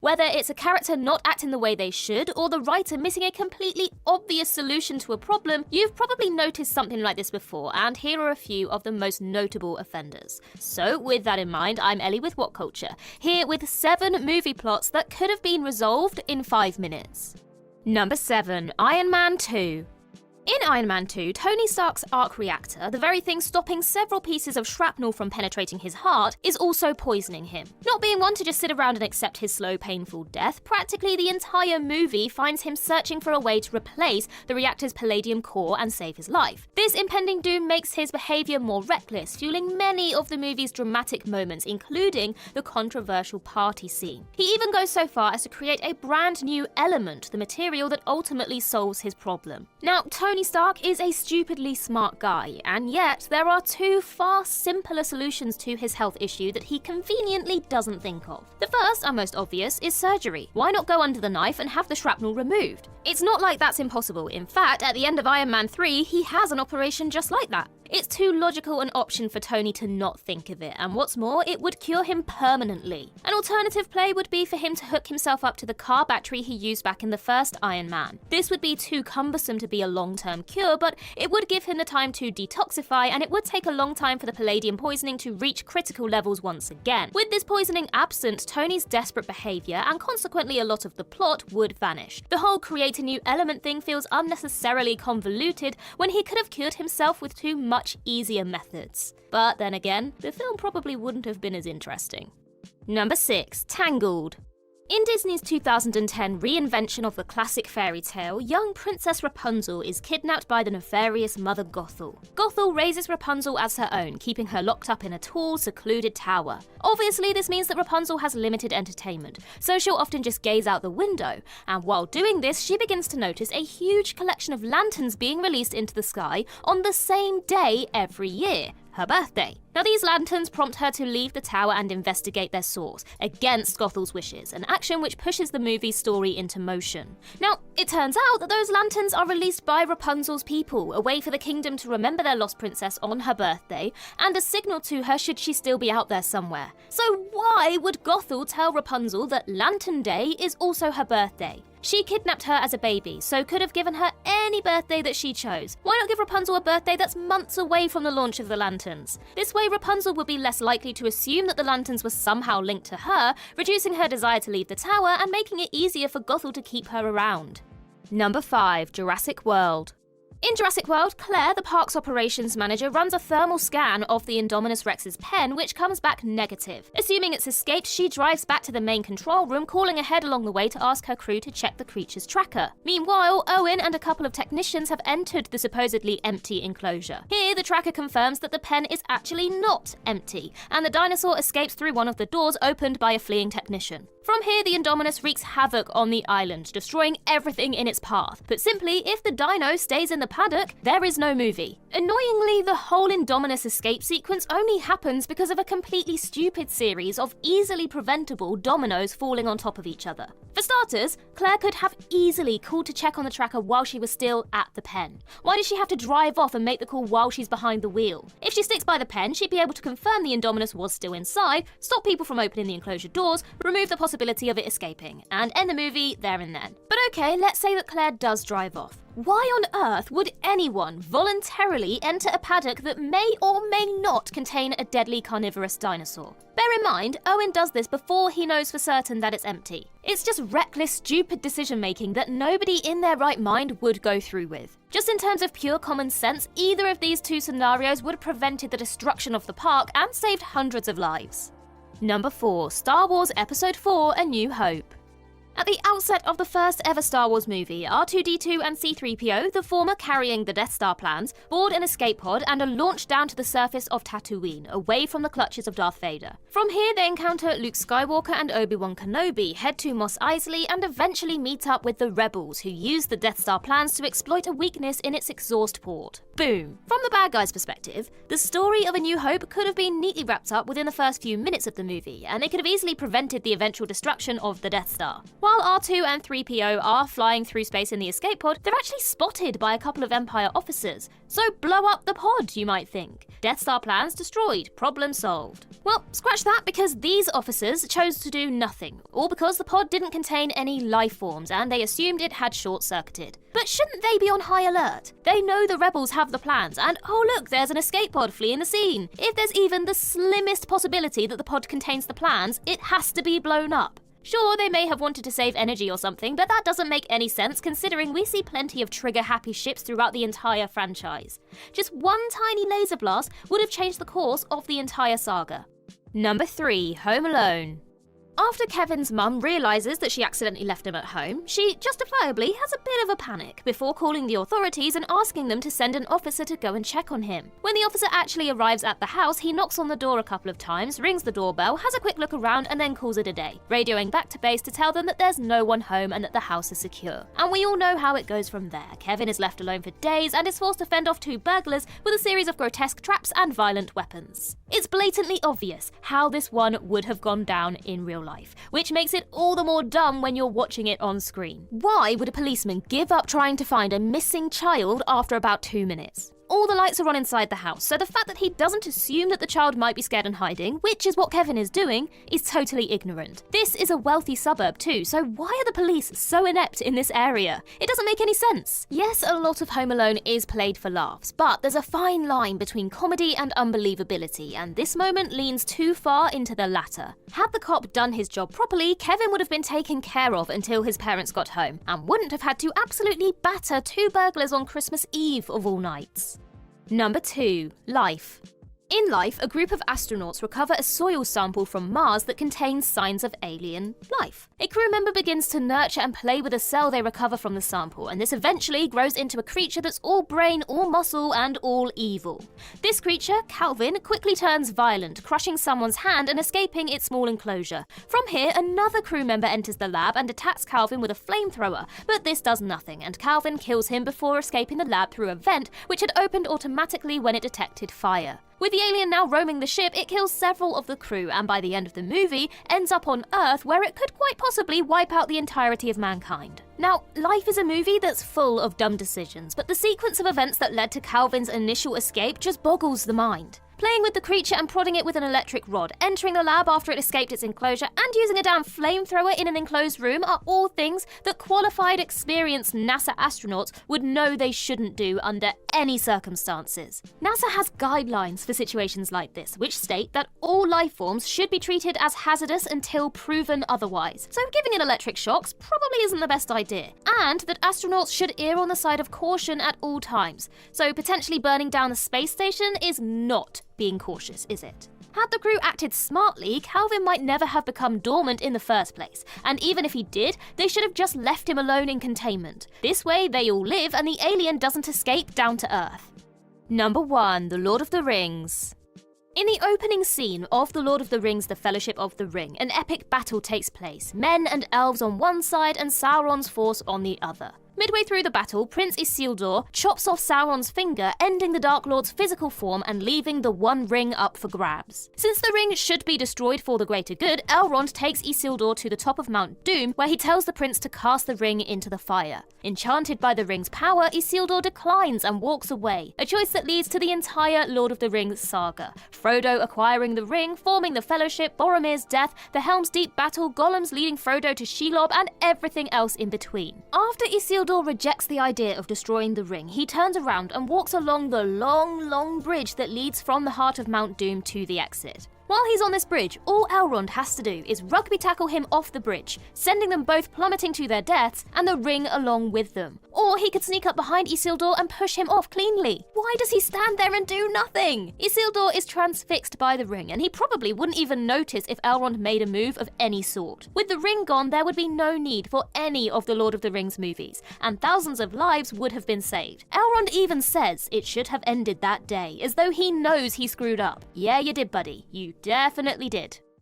Whether it's a character not acting the way they should, or the writer missing a completely obvious solution to a problem, you've probably noticed something like this before, and here are a few of the most notable offenders. So with that in mind, I'm Ellie with What Culture, here with 7 movie plots that could have been resolved in 5 minutes. Number 7. Iron Man 2. In Iron Man 2, Tony Stark's arc reactor, the very thing stopping several pieces of shrapnel from penetrating his heart, is also poisoning him. Not being one to just sit around and accept his slow, painful death, practically the entire movie finds him searching for a way to replace the reactor's palladium core and save his life. This impending doom makes his behaviour more reckless, fueling many of the movie's dramatic moments, including the controversial party scene. He even goes so far as to create a brand new element, the material that ultimately solves his problem. Now, Tony Stark is a stupidly smart guy, and yet there are 2 far simpler solutions to his health issue that he conveniently doesn't think of. The first, and most obvious, is surgery. Why not go under the knife and have the shrapnel removed? It's not like that's impossible. In fact, at the end of Iron Man 3, he has an operation just like that. It's too logical an option for Tony to not think of it, and what's more, it would cure him permanently. An alternative play would be for him to hook himself up to the car battery he used back in the first Iron Man. This would be too cumbersome to be a long-term cure, but it would give him the time to detoxify, and it would take a long time for the palladium poisoning to reach critical levels once again. With this poisoning absent, Tony's desperate behaviour, and consequently a lot of the plot, would vanish. The whole create a new element thing feels unnecessarily convoluted when he could have cured himself with 2 much easier methods. But then again, the film probably wouldn't have been as interesting. Number 6. Tangled. In Disney's 2010 reinvention of the classic fairy tale, young Princess Rapunzel is kidnapped by the nefarious Mother Gothel. Gothel raises Rapunzel as her own, keeping her locked up in a tall, secluded tower. Obviously, this means that Rapunzel has limited entertainment, so she'll often just gaze out the window, and while doing this, she begins to notice a huge collection of lanterns being released into the sky on the same day every year, her birthday. Now, these lanterns prompt her to leave the tower and investigate their source, against Gothel's wishes, an action which pushes the movie's story into motion. Now, it turns out that those lanterns are released by Rapunzel's people, a way for the kingdom to remember their lost princess on her birthday, and a signal to her should she still be out there somewhere. So why would Gothel tell Rapunzel that Lantern Day is also her birthday? She kidnapped her as a baby, so could have given her any birthday that she chose. Why not give Rapunzel a birthday that's months away from the launch of the lanterns? This way, Rapunzel would be less likely to assume that the lanterns were somehow linked to her, reducing her desire to leave the tower and making it easier for Gothel to keep her around. Number 5. Jurassic World. In Jurassic World, Claire, the park's operations manager, runs a thermal scan of the Indominus Rex's pen, which comes back negative. Assuming it's escaped, she drives back to the main control room, calling ahead along the way to ask her crew to check the creature's tracker. Meanwhile, Owen and a couple of technicians have entered the supposedly empty enclosure. Here, the tracker confirms that the pen is actually not empty, and the dinosaur escapes through one of the doors opened by a fleeing technician. From here, the Indominus wreaks havoc on the island, destroying everything in its path. But simply, if the dino stays in the paddock, there is no movie. Annoyingly, the whole Indominus escape sequence only happens because of a completely stupid series of easily preventable dominoes falling on top of each other. For starters, Claire could have easily called to check on the tracker while she was still at the pen. Why did she have to drive off and make the call while she's behind the wheel? If she sticks by the pen, she'd be able to confirm the Indominus was still inside, stop people from opening the enclosure doors, remove the possibility of it escaping, and end the movie there and then. But okay, let's say that Claire does drive off. Why on earth would anyone voluntarily enter a paddock that may or may not contain a deadly carnivorous dinosaur? Bear in mind, Owen does this before he knows for certain that it's empty. It's just reckless, stupid decision-making that nobody in their right mind would go through with. Just in terms of pure common sense, either of these 2 scenarios would have prevented the destruction of the park and saved hundreds of lives. Number 4. Star Wars Episode 4: A New Hope. At the outset of the first ever Star Wars movie, R2-D2 and C-3PO, the former carrying the Death Star plans, board an escape pod and are launched down to the surface of Tatooine, away from the clutches of Darth Vader. From here, they encounter Luke Skywalker and Obi-Wan Kenobi, head to Mos Eisley, and eventually meet up with the Rebels, who use the Death Star plans to exploit a weakness in its exhaust port. Boom. From the bad guys' perspective, the story of A New Hope could have been neatly wrapped up within the first few minutes of the movie, and they could have easily prevented the eventual destruction of the Death Star. while R2 and 3PO are flying through space in the escape pod, they're actually spotted by a couple of Empire officers. So blow up the pod, you might think. Death Star plans destroyed, problem solved. Well, scratch that, because these officers chose to do nothing, all because the pod didn't contain any life forms and they assumed it had short-circuited. But shouldn't they be on high alert? They know the rebels have the plans, and oh look, there's an escape pod fleeing the scene. If there's even the slimmest possibility that the pod contains the plans, it has to be blown up. Sure, they may have wanted to save energy or something, but that doesn't make any sense considering we see plenty of trigger-happy ships throughout the entire franchise. Just one tiny laser blast would have changed the course of the entire saga. Number 3. Home Alone. After Kevin's mum realises that she accidentally left him at home, she justifiably has a bit of a panic before calling the authorities and asking them to send an officer to go and check on him. When the officer actually arrives at the house, he knocks on the door a couple of times, rings the doorbell, has a quick look around and then calls it a day, radioing back to base to tell them that there's no one home and that the house is secure. And we all know how it goes from there. Kevin is left alone for days and is forced to fend off 2 burglars with a series of grotesque traps and violent weapons. It's blatantly obvious how this one would have gone down in real life, which makes it all the more dumb when you're watching it on screen. Why would a policeman give up trying to find a missing child after about 2 minutes? All the lights are on inside the house, so the fact that he doesn't assume that the child might be scared and hiding, which is what Kevin is doing, is totally ignorant. This is a wealthy suburb too, so why are the police so inept in this area? It doesn't make any sense. Yes, a lot of Home Alone is played for laughs, but there's a fine line between comedy and unbelievability, and this moment leans too far into the latter. Had the cop done his job properly, Kevin would have been taken care of until his parents got home, and wouldn't have had to absolutely batter 2 burglars on Christmas Eve of all nights. Number 2. Life. In Life, a group of astronauts recover a soil sample from Mars that contains signs of alien life. A crew member begins to nurture and play with a cell they recover from the sample, and this eventually grows into a creature that's all brain, all muscle, and all evil. This creature, Calvin, quickly turns violent, crushing someone's hand and escaping its small enclosure. From here, another crew member enters the lab and attacks Calvin with a flamethrower, but this does nothing, and Calvin kills him before escaping the lab through a vent which had opened automatically when it detected fire. With the alien now roaming the ship, it kills several of the crew, and by the end of the movie, ends up on Earth where it could quite possibly wipe out the entirety of mankind. Now, Life is a movie that's full of dumb decisions, but the sequence of events that led to Calvin's initial escape just boggles the mind. Playing with the creature and prodding it with an electric rod, entering the lab after it escaped its enclosure, and using a damn flamethrower in an enclosed room are all things that qualified, experienced NASA astronauts would know they shouldn't do under any circumstances. NASA has guidelines for situations like this, which state that all life forms should be treated as hazardous until proven otherwise. So giving it electric shocks probably isn't the best idea. And that astronauts should err on the side of caution at all times. So potentially burning down the space station is not being cautious, is it? Had the crew acted smartly, Calvin might never have become dormant in the first place, and even if he did, they should have just left him alone in containment. This way, they all live and the alien doesn't escape down to Earth. Number 1. The Lord of the Rings. In the opening scene of The Lord of the Rings: The Fellowship of the Ring, an epic battle takes place, men and elves on one side and Sauron's force on the other. Midway through the battle, Prince Isildur chops off Sauron's finger, ending the Dark Lord's physical form and leaving the One Ring up for grabs. Since the ring should be destroyed for the greater good, Elrond takes Isildur to the top of Mount Doom, where he tells the prince to cast the ring into the fire. Enchanted by the ring's power, Isildur declines and walks away, a choice that leads to the entire Lord of the Rings saga. Frodo acquiring the ring, forming the Fellowship, Boromir's death, the Helm's Deep battle, Gollum's leading Frodo to Shelob, and everything else in between. After Isildur rejects the idea of destroying the ring, he turns around and walks along the long bridge that leads from the heart of Mount Doom to the exit. While he's on this bridge, all Elrond has to do is rugby tackle him off the bridge, sending them both plummeting to their deaths and the ring along with them. Or he could sneak up behind Isildur and push him off cleanly. Why does he stand there and do nothing? Isildur is transfixed by the ring, and he probably wouldn't even notice if Elrond made a move of any sort. With the ring gone, there would be no need for any of the Lord of the Rings movies, and thousands of lives would have been saved. Elrond even says it should have ended that day, as though he knows he screwed up. Yeah, you did, buddy. You definitely did.